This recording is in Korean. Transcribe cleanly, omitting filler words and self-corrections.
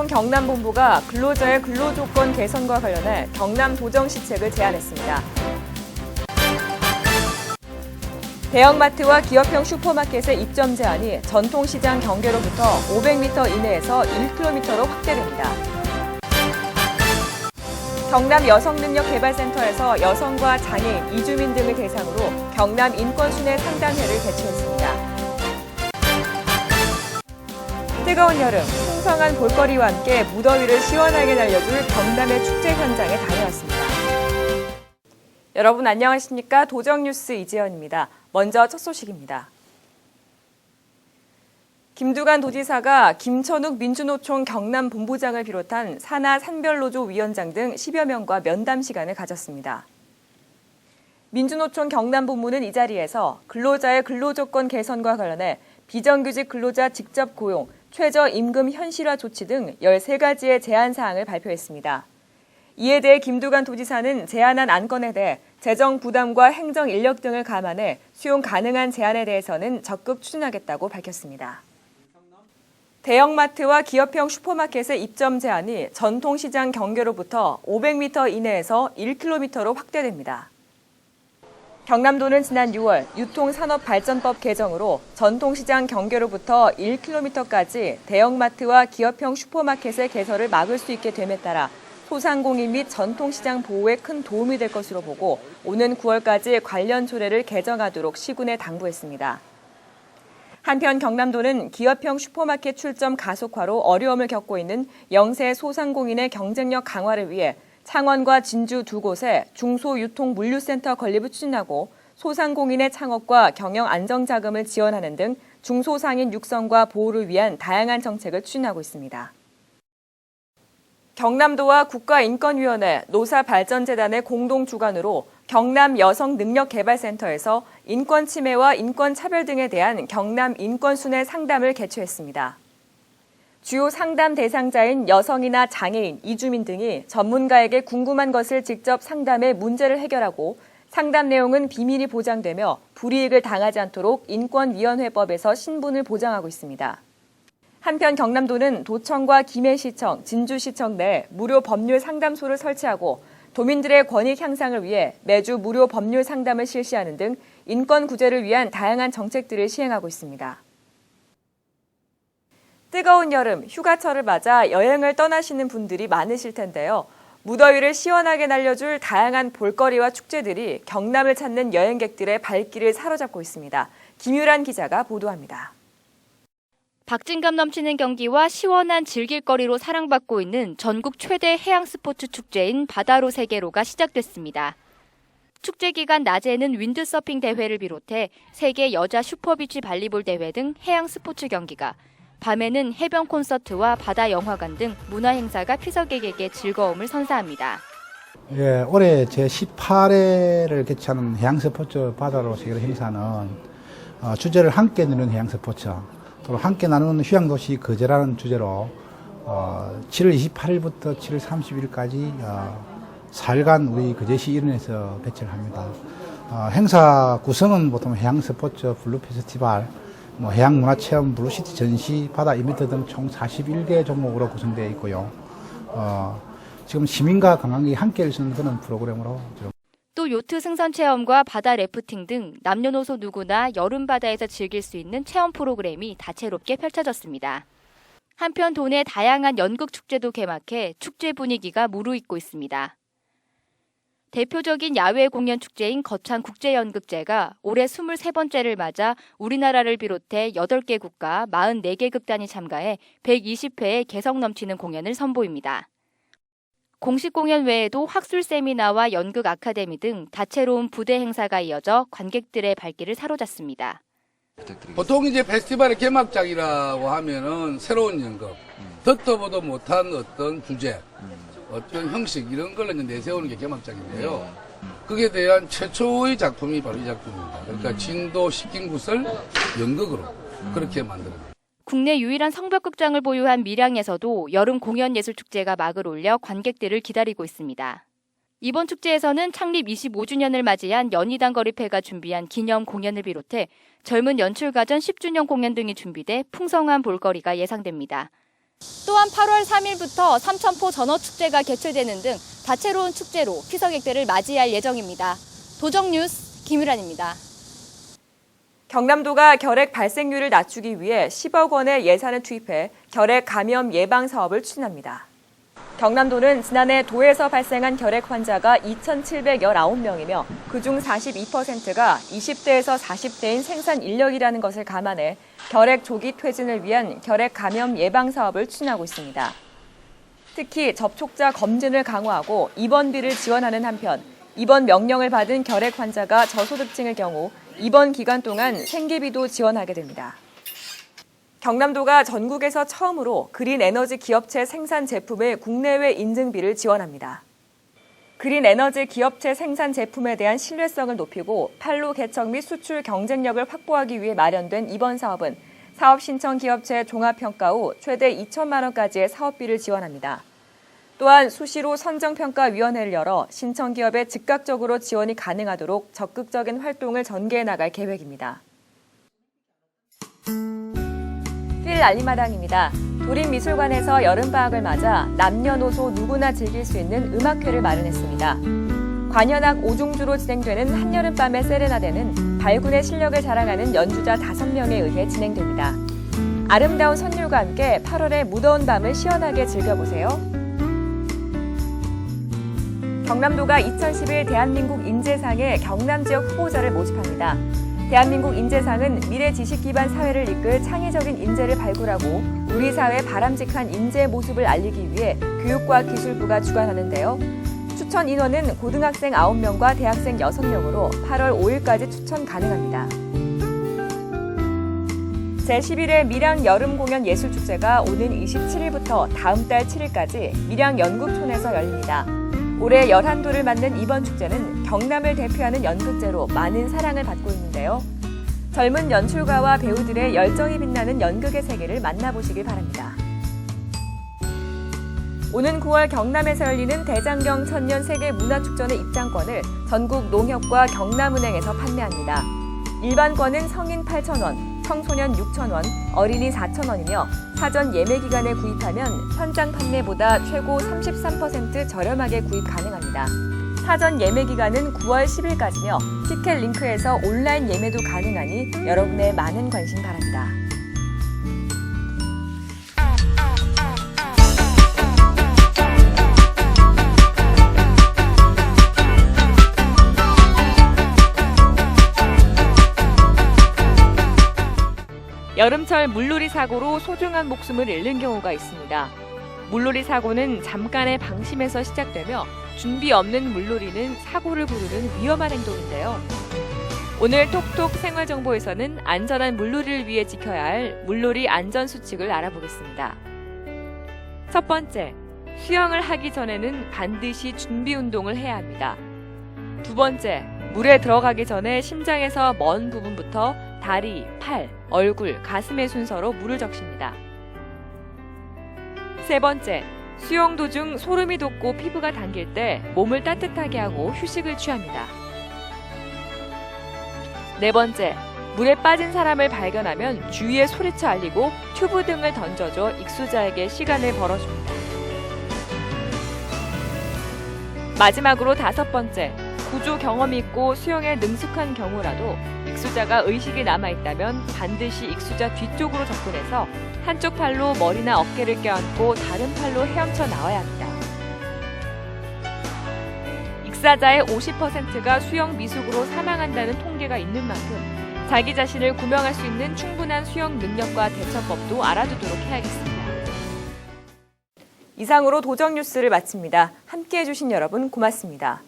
민주노총 경남본부가 근로자의 근로조건 개선과 관련해 경남 도정시책을 제안했습니다. 대형마트와 기업형 슈퍼마켓의 입점 제한이 전통시장 경계로부터 500m 이내에서 1km로 확대됩니다. 경남 여성능력개발센터에서 여성과 장애인, 이주민 등을 대상으로 경남 인권순회 상담회를 개최했습니다. 뜨거운 여름, 풍성한 볼거리와 함께 무더위를 시원하게 날려줄 경남의 축제 현장에 다녀왔습니다. 여러분 안녕하십니까? 도정뉴스 이지연입니다. 먼저 첫 소식입니다. 김두관 도지사가 김천욱 민주노총 경남본부장을 비롯한 산하 산별노조 위원장 등 10여 명과 면담 시간을 가졌습니다. 민주노총 경남본부는 이 자리에서 근로자의 근로조건 개선과 관련해 비정규직 근로자 직접 고용, 최저임금 현실화 조치 등 13가지의 제안 사항을 발표했습니다. 이에 대해 김두관 도지사는 제안한 안건에 대해 재정 부담과 행정 인력 등을 감안해 수용 가능한 제안에 대해서는 적극 추진하겠다고 밝혔습니다. 대형마트와 기업형 슈퍼마켓의 입점 제한이 전통시장 경계로부터 500m 이내에서 1km로 확대됩니다. 경남도는 지난 6월 유통산업발전법 개정으로 전통시장 경계로부터 1km까지 대형마트와 기업형 슈퍼마켓의 개설을 막을 수 있게 됨에 따라 소상공인 및 전통시장 보호에 큰 도움이 될 것으로 보고 오는 9월까지 관련 조례를 개정하도록 시군에 당부했습니다. 한편 경남도는 기업형 슈퍼마켓 출점 가속화로 어려움을 겪고 있는 영세 소상공인의 경쟁력 강화를 위해 창원과 진주 두 곳에 중소유통물류센터 건립을 추진하고 소상공인의 창업과 경영 안정자금을 지원하는 등 중소상인 육성과 보호를 위한 다양한 정책을 추진하고 있습니다. 경남도와 국가인권위원회, 노사발전재단의 공동 주관으로 경남 여성능력개발센터에서 인권침해와 인권차별 등에 대한 경남 인권순회 상담을 개최했습니다. 주요 상담 대상자인 여성이나 장애인, 이주민 등이 전문가에게 궁금한 것을 직접 상담해 문제를 해결하고 상담 내용은 비밀이 보장되며 불이익을 당하지 않도록 인권위원회법에서 신분을 보장하고 있습니다. 한편 경남도는 도청과 김해시청, 진주시청 내 무료 법률 상담소를 설치하고 도민들의 권익 향상을 위해 매주 무료 법률 상담을 실시하는 등 인권 구제를 위한 다양한 정책들을 시행하고 있습니다. 뜨거운 여름, 휴가철을 맞아 여행을 떠나시는 분들이 많으실 텐데요. 무더위를 시원하게 날려줄 다양한 볼거리와 축제들이 경남을 찾는 여행객들의 발길을 사로잡고 있습니다. 김유란 기자가 보도합니다. 박진감 넘치는 경기와 시원한 즐길거리로 사랑받고 있는 전국 최대 해양 스포츠 축제인 바다로 세계로가 시작됐습니다. 축제 기간 낮에는 윈드서핑 대회를 비롯해 세계 여자 슈퍼비치 발리볼 대회 등 해양 스포츠 경기가, 밤에는 해변 콘서트와 바다 영화관 등 문화 행사가 피서객에게 즐거움을 선사합니다. 예, 올해 제18회를 개최하는 해양 스포츠 바다로 세계로 행사는 주제를 함께 누리는 해양 스포츠, 또 함께 나누는 휴양도시 거제라는 주제로 7월 28일부터 7월 30일까지 4일간 우리 거제시 일원에서 배치를 합니다. 행사 구성은 보통 해양 스포츠 블루 페스티벌, 해양 문화체험 블루시티 전시, 바다 이벤트 등 총 41개 종목으로 구성되어 있고요. 지금 시민과 관광객이 함께 할 수 있는 그런 프로그램으로 또 요트 승선 체험과 바다 래프팅 등 남녀노소 누구나 여름 바다에서 즐길 수 있는 체험 프로그램이 다채롭게 펼쳐졌습니다. 한편 도내 다양한 연극 축제도 개막해 축제 분위기가 무르익고 있습니다. 대표적인 야외 공연 축제인 거창국제연극제가 올해 23번째를 맞아 우리나라를 비롯해 8개 국가 44개 극단이 참가해 120회의 개성 넘치는 공연을 선보입니다. 공식 공연 외에도 학술 세미나와 연극 아카데미 등 다채로운 부대 행사가 이어져 관객들의 발길을 사로잡습니다. 보통 이제 페스티벌의 개막작이라고 하면은 새로운 연극, 듣도 보도 못한 어떤 주제, 어떤 형식 이런 걸 이제 내세우는 게 개막작인데요. 그에 대한 최초의 작품이 바로 이 작품입니다. 그러니까 진도 식긴굿을 연극으로 그렇게 만들어요. 국내 유일한 성벽극장을 보유한 밀양에서도 여름 공연예술축제가 막을 올려 관객들을 기다리고 있습니다. 이번 축제에서는 창립 25주년을 맞이한 연희당 거리패가 준비한 기념 공연을 비롯해 젊은 연출가 전 10주년 공연 등이 준비돼 풍성한 볼거리가 예상됩니다. 또한 8월 3일부터 삼천포 전어축제가 개최되는 등 다채로운 축제로 피서객들을 맞이할 예정입니다. 도정뉴스 김유란입니다. 경남도가 결핵 발생률을 낮추기 위해 10억 원의 예산을 투입해 결핵 감염 예방 사업을 추진합니다. 경남도는 지난해 도에서 발생한 결핵 환자가 2,719명이며 그중 42%가 20대에서 40대인 생산 인력이라는 것을 감안해 결핵 조기 퇴진을 위한 결핵 감염 예방 사업을 추진하고 있습니다. 특히 접촉자 검진을 강화하고 입원비를 지원하는 한편 입원 명령을 받은 결핵 환자가 저소득층의 경우 입원 기간 동안 생계비도 지원하게 됩니다. 경남도가 전국에서 처음으로 그린 에너지 기업체 생산 제품의 국내외 인증비를 지원합니다. 그린 에너지 기업체 생산 제품에 대한 신뢰성을 높이고 판로 개척 및 수출 경쟁력을 확보하기 위해 마련된 이번 사업은 사업 신청 기업체 종합평가 후 최대 2천만 원까지의 사업비를 지원합니다. 또한 수시로 선정평가위원회를 열어 신청 기업에 즉각적으로 지원이 가능하도록 적극적인 활동을 전개해 나갈 계획입니다. 필 알림마당입니다. 도림미술관에서 여름방학을 맞아 남녀노소 누구나 즐길 수 있는 음악회를 마련했습니다. 관현악 5중주로 진행되는 한여름밤의 세레나데는 발군의 실력을 자랑하는 연주자 5명에 의해 진행됩니다. 아름다운 선율과 함께 8월의 무더운 밤을 시원하게 즐겨보세요. 경남도가 2011 대한민국 인재상에 경남 지역 후보자를 모집합니다. 대한민국 인재상은 미래 지식 기반 사회를 이끌 창의적인 인재를 발굴하고 우리 사회의 바람직한 인재 모습을 알리기 위해 교육과기술부가 주관하는데요. 추천 인원은 고등학생 9명과 대학생 6명으로 8월 5일까지 추천 가능합니다. 제11회 밀양 여름공연 예술축제가 오는 27일부터 다음 달 7일까지 밀양 연극촌에서 열립니다. 올해 11도를 맞는 이번 축제는 경남을 대표하는 연극제로 많은 사랑을 받고 있는데요. 젊은 연출가와 배우들의 열정이 빛나는 연극의 세계를 만나보시길 바랍니다. 오는 9월 경남에서 열리는 대장경 천년 세계문화축전의 입장권을 전국 농협과 경남은행에서 판매합니다. 일반권은 성인 8,000원, 청소년 6,000원, 어린이 4,000원이며 사전 예매 기간에 구입하면 현장 판매보다 최고 33% 저렴하게 구입 가능합니다. 사전 예매 기간은 9월 10일까지며 티켓 링크에서 온라인 예매도 가능하니 여러분의 많은 관심 바랍니다. 여름철 물놀이 사고로 소중한 목숨을 잃는 경우가 있습니다. 물놀이 사고는 잠깐의 방심에서 시작되며 준비 없는 물놀이는 사고를 부르는 위험한 행동인데요. 오늘 톡톡 생활정보에서는 안전한 물놀이를 위해 지켜야 할 물놀이 안전수칙을 알아보겠습니다. 첫 번째, 수영을 하기 전에는 반드시 준비 운동을 해야 합니다. 두 번째, 물에 들어가기 전에 심장에서 먼 부분부터 다리, 팔, 얼굴, 가슴의 순서로 물을 적십니다. 세 번째, 수영 도중 소름이 돋고 피부가 당길 때 몸을 따뜻하게 하고 휴식을 취합니다. 네 번째, 물에 빠진 사람을 발견하면 주위에 소리쳐 알리고 튜브 등을 던져줘 익수자에게 시간을 벌어줍니다. 마지막으로 다섯 번째, 구조 경험이 있고 수영에 능숙한 경우라도 익수자가 의식이 남아있다면 반드시 익수자 뒤쪽으로 접근해서 한쪽 팔로 머리나 어깨를 껴안고 다른 팔로 헤엄쳐 나와야 합니다. 익사자의 50%가 수영 미숙으로 사망한다는 통계가 있는 만큼 자기 자신을 구명할 수 있는 충분한 수영 능력과 대처법도 알아두도록 해야겠습니다. 이상으로 도정뉴스를 마칩니다. 함께해 주신 여러분 고맙습니다.